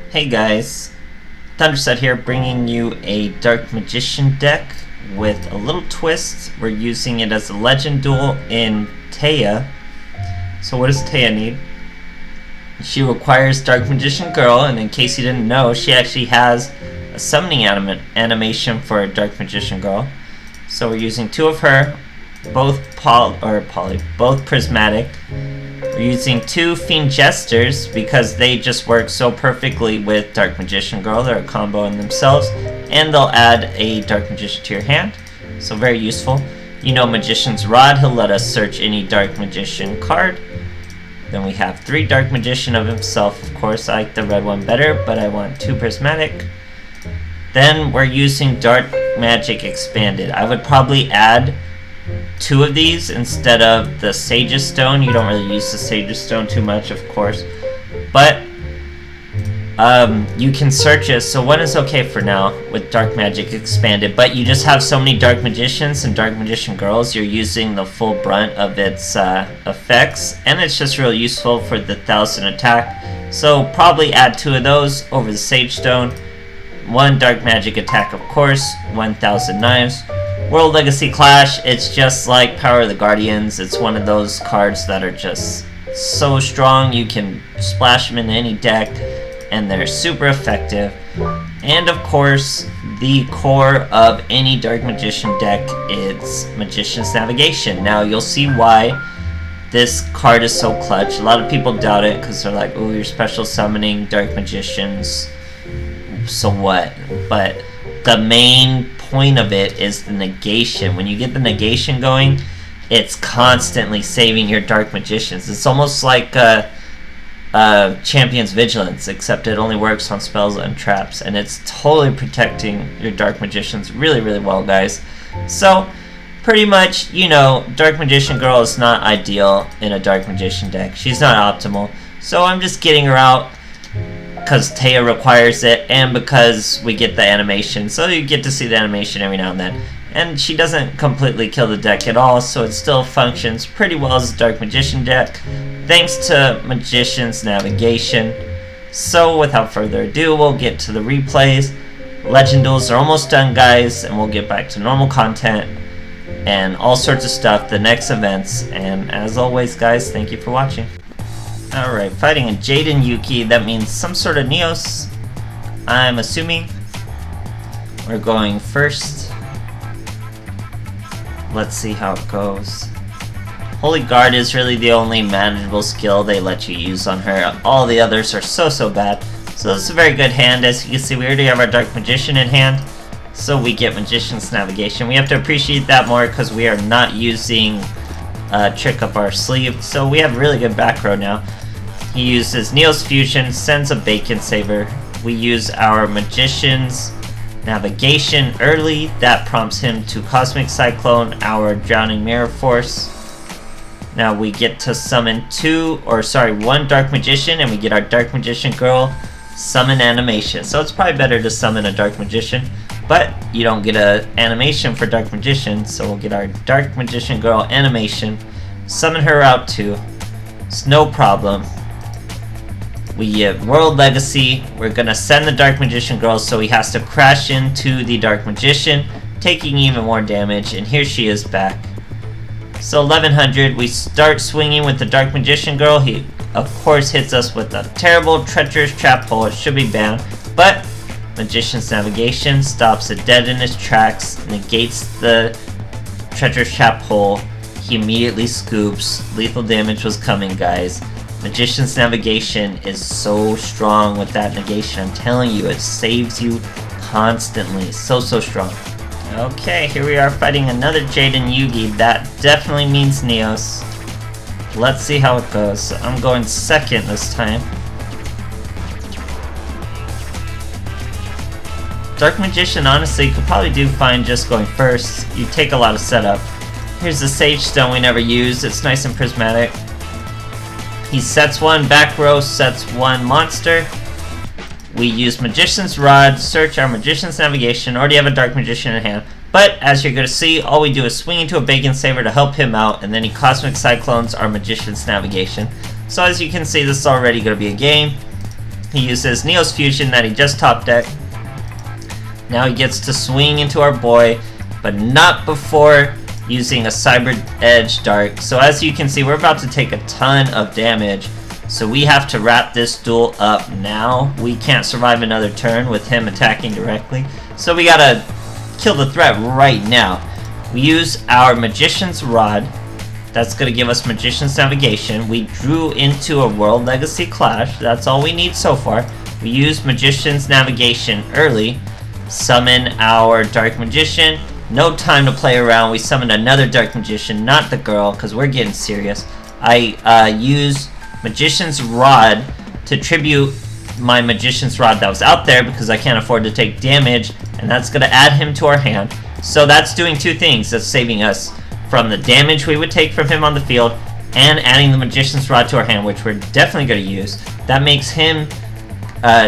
Hey guys, Thunderset here, bringing you a Dark Magician deck with a little twist. We're using it as a Legend Duel in Taya. So what does Taya need? She requires Dark Magician Girl, and in case you didn't know, she actually has a summoning animation for a Dark Magician Girl. So we're using two of her, both both prismatic. We're using two Fiend Jesters because they just work so perfectly with Dark Magician Girl. They're a combo in themselves, and they'll add a Dark Magician to your hand, so very useful. You know Magician's Rod, he'll let us search any Dark Magician card. Then we have three Dark Magician of himself. Of course, I like the red one better, but I want two prismatic. Then we're using Dark Magic Expanded. I would probably add two of these instead of the Sage's Stone. You don't really use the Sage's Stone too much, of course, but you can search it, so one is okay for now with Dark Magic Expanded, but you just have so many Dark Magicians and Dark Magician Girls, you're using the full brunt of its effects, and it's just real useful for the 1000 attack, so probably add two of those over the Sage Stone, one Dark Magic attack, of course, 1000 knives. World Legacy Clash, it's just like Power of the Guardians. It's one of those cards that are just so strong. You can splash them in any deck, and they're super effective. And of course, the core of any Dark Magician deck is Magician's Navigation. Now, you'll see why this card is so clutch. A lot of people doubt it because they're like, "Oh, you're special summoning Dark Magicians, so what?" But the main point of it is the negation. When you get the negation going, it's constantly saving your Dark Magicians. It's almost like Champion's Vigilance, except it only works on spells and traps, and it's totally protecting your Dark Magicians really, really well, guys. So, pretty much, you know, Dark Magician Girl is not ideal in a Dark Magician deck. She's not optimal. So I'm just getting her out because Taya requires it, and because we get the animation, so you get to see the animation every now and then. And she doesn't completely kill the deck at all, so it still functions pretty well as a Dark Magician deck, thanks to Magician's Navigation. So without further ado, we'll get to the replays. Legend Duels are almost done, guys, and we'll get back to normal content and all sorts of stuff, the next events, and as always, guys, thank you for watching. Alright, fighting a Jaden Yuki, that means some sort of Neos, I'm assuming. We're going first. Let's see how it goes. Holy Guard is really the only manageable skill they let you use on her. All the others are so bad. So this is a very good hand. As you can see, we already have our Dark Magician in hand, so we get Magician's Navigation. We have to appreciate that more because we are not using Trick up our sleeve, so we have really good back row now. He uses Neos Fusion, sends a Bacon Saver. We use our Magician's Navigation early. That prompts him to Cosmic Cyclone our Drowning Mirror Force. Now we get to summon one Dark Magician, and we get our Dark Magician Girl summon animation. So it's probably better to summon a Dark Magician, but you don't get an animation for Dark Magician, so we'll get our Dark Magician Girl animation, summon her out too. It's no problem. We get World Legacy. We're gonna send the Dark Magician Girl, so he has to crash into the Dark Magician, taking even more damage, and here she is back. So 1100, we start swinging with the Dark Magician Girl. He, of course, hits us with a terrible Treacherous Trap Hole. It should be banned, but Magician's Navigation stops it dead in its tracks, negates the Treacherous Trap Hole. He immediately scoops. Lethal damage was coming, guys. Magician's Navigation is so strong with that negation. I'm telling you, it saves you constantly. So strong. Okay, here we are fighting another Jaden Yuki. That definitely means Neos. Let's see how it goes. So I'm going second this time. Dark Magician, honestly, could probably do fine just going first. You take a lot of setup. Here's the Sage Stone we never used. It's nice and prismatic. He sets one, back row sets one monster. We use Magician's Rod, search our Magician's Navigation, already have a Dark Magician in hand. But, as you're going to see, all we do is swing into a Bacon Saver to help him out, and then he Cosmic Cyclones our Magician's Navigation. So as you can see, this is already going to be a game. He uses Neo's Fusion that he just top decked. Now he gets to swing into our boy, but not before using a Cyber Edge Dark. So as you can see, we're about to take a ton of damage. So we have to wrap this duel up now. We can't survive another turn with him attacking directly. So we gotta kill the threat right now. We use our Magician's Rod. That's gonna give us Magician's Navigation. We drew into a World Legacy Clash. That's all we need so far. We use Magician's Navigation early. Summon our Dark Magician. No time to play around. We summon another Dark Magician, not the girl, because we're getting serious. I use Magician's Rod to tribute my Magician's Rod that was out there because I can't afford to take damage, and that's going to add him to our hand. So that's doing two things. That's saving us from the damage we would take from him on the field and adding the Magician's Rod to our hand, which we're definitely going to use. That makes him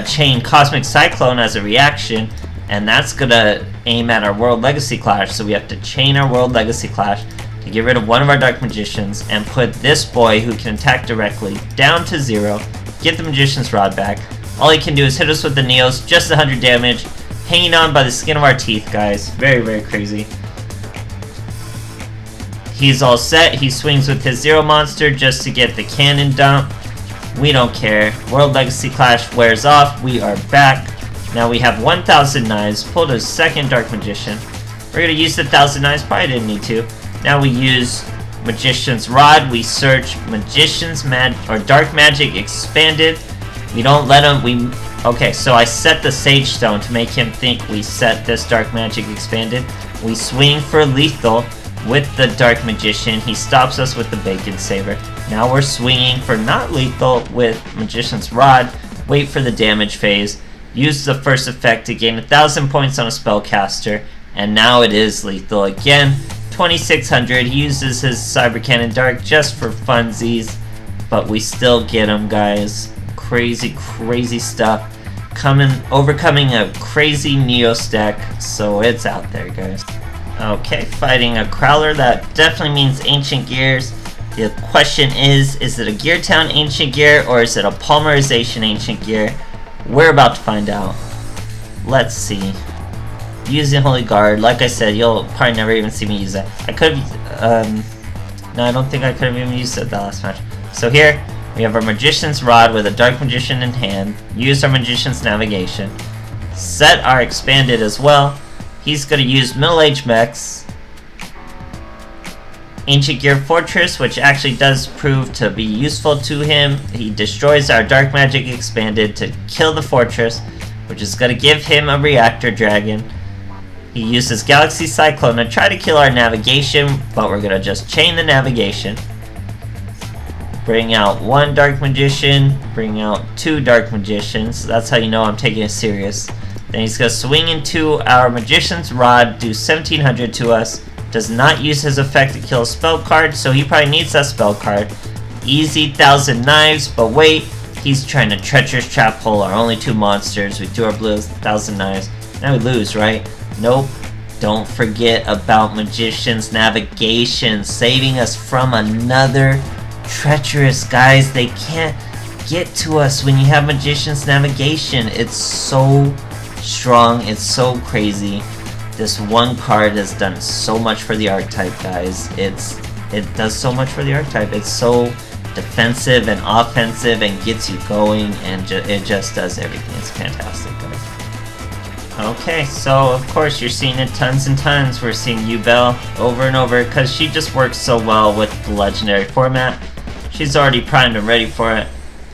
chain Cosmic Cyclone as a reaction, and that's going to aim at our World Legacy Clash. So we have to chain our World Legacy Clash to get rid of one of our Dark Magicians and put this boy who can attack directly down to 0, get the Magician's Rod back. All he can do is hit us with the Neos, just 100 damage, hanging on by the skin of our teeth, guys. Very, very crazy. He's all set. He swings with his 0 monster just to get the cannon dump. We don't care. World Legacy Clash wears off. We are back. Now we have 1,000 knives, pulled a second Dark Magician. We're going to use the 1,000 knives, probably didn't need to. Now we use Magician's Rod. We search Magician's Dark Magic Expanded. We don't let him, okay, so I set the Sage Stone to make him think we set this Dark Magic Expanded. We swing for lethal with the Dark Magician. He stops us with the Bacon Saber. Now we're swinging for not lethal with Magician's Rod. Wait for the damage phase. Use the first effect to gain 1,000 points on a spellcaster. And now it is lethal again. 2,600. He uses his Cyber Cannon Dark just for funsies. But we still get him, guys. Crazy, crazy stuff. Overcoming a crazy Neo stack. So it's out there, guys. Okay, fighting a Crowler. That definitely means Ancient Gears. The question is it a Gear Town Ancient Gear or is it a Polymerization Ancient Gear? We're about to find out. Let's see. Using Holy Guard, like I said, you'll probably never even see me use it. I could have, no, I don't think I could have even used it that last match. So here, we have our Magician's Rod with a Dark Magician in hand. Use our Magician's Navigation. Set our Expanded as well. He's going to use Middle Age Mechs. Ancient Gear Fortress, which actually does prove to be useful to him. He destroys our Dark Magic Expanded to kill the Fortress, which is going to give him a Reactor Dragon. He uses Galaxy Cyclone to try to kill our Navigation, but we're going to just chain the Navigation. Bring out one Dark Magician, bring out 2 Dark Magicians. That's how you know I'm taking it serious. Then he's going to swing into our Magician's Rod, do 1,700 to us. Does not use his effect to kill a spell card, so he probably needs that spell card. Easy 1,000 knives, but wait, he's trying to Treacherous Trap Hole our only 2 monsters. We do our blue 1,000 knives. Now we lose, right? Nope. Don't forget about Magician's Navigation, saving us from another treacherous, guys. They can't get to us when you have Magician's Navigation. It's so strong. It's so crazy. This one card has done so much for the archetype, guys. It does so much for the archetype. It's so defensive and offensive and gets you going, and it just does everything. It's fantastic, guys. Okay, so of course you're seeing it tons and tons. We're seeing Yubel over and over because she just works so well with the legendary format. She's already primed and ready for it,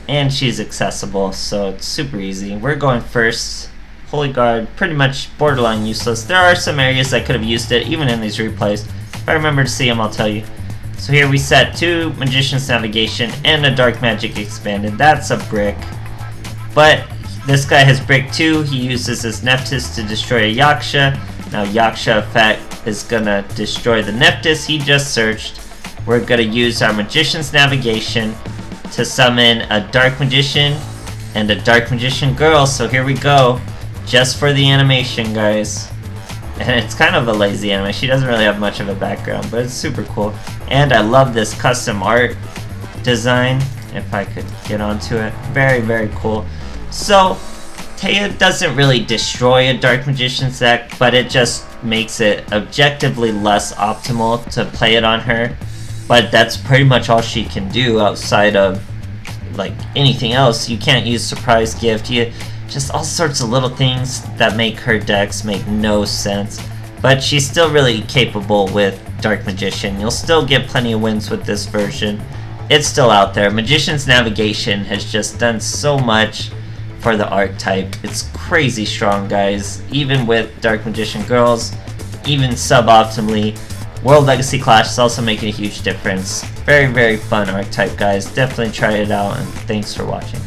and she's accessible, so it's super easy. We're going first. Holy Guard, pretty much borderline useless. There are some areas I could have used it, even in these replays. If I remember to see them, I'll tell you. So here we set 2 Magician's Navigation and a Dark Magic Expanded. That's a brick. But this guy has brick 2. He uses his Nephthys to destroy a Yaksha. Now Yaksha effect is gonna destroy the Nephthys he just searched. We're gonna use our Magician's Navigation to summon a Dark Magician and a Dark Magician girl. So here we go. Just for the animation, guys. And it's kind of a lazy anime. She doesn't really have much of a background, but it's super cool. And I love this custom art design. If I could get onto it. Very, very cool. So Taya doesn't really destroy a Dark Magician's deck, but it just makes it objectively less optimal to play it on her. But that's pretty much all she can do outside of like anything else. You can't use Surprise Gift, just all sorts of little things that make her decks make no sense. But she's still really capable with Dark Magician. You'll still get plenty of wins with this version. It's still out there. Magician's Navigation has just done so much for the archetype. It's crazy strong, guys. Even with Dark Magician girls, even suboptimally, World Legacy Clash is also making a huge difference. Very, very fun archetype, guys. Definitely try it out, and thanks for watching.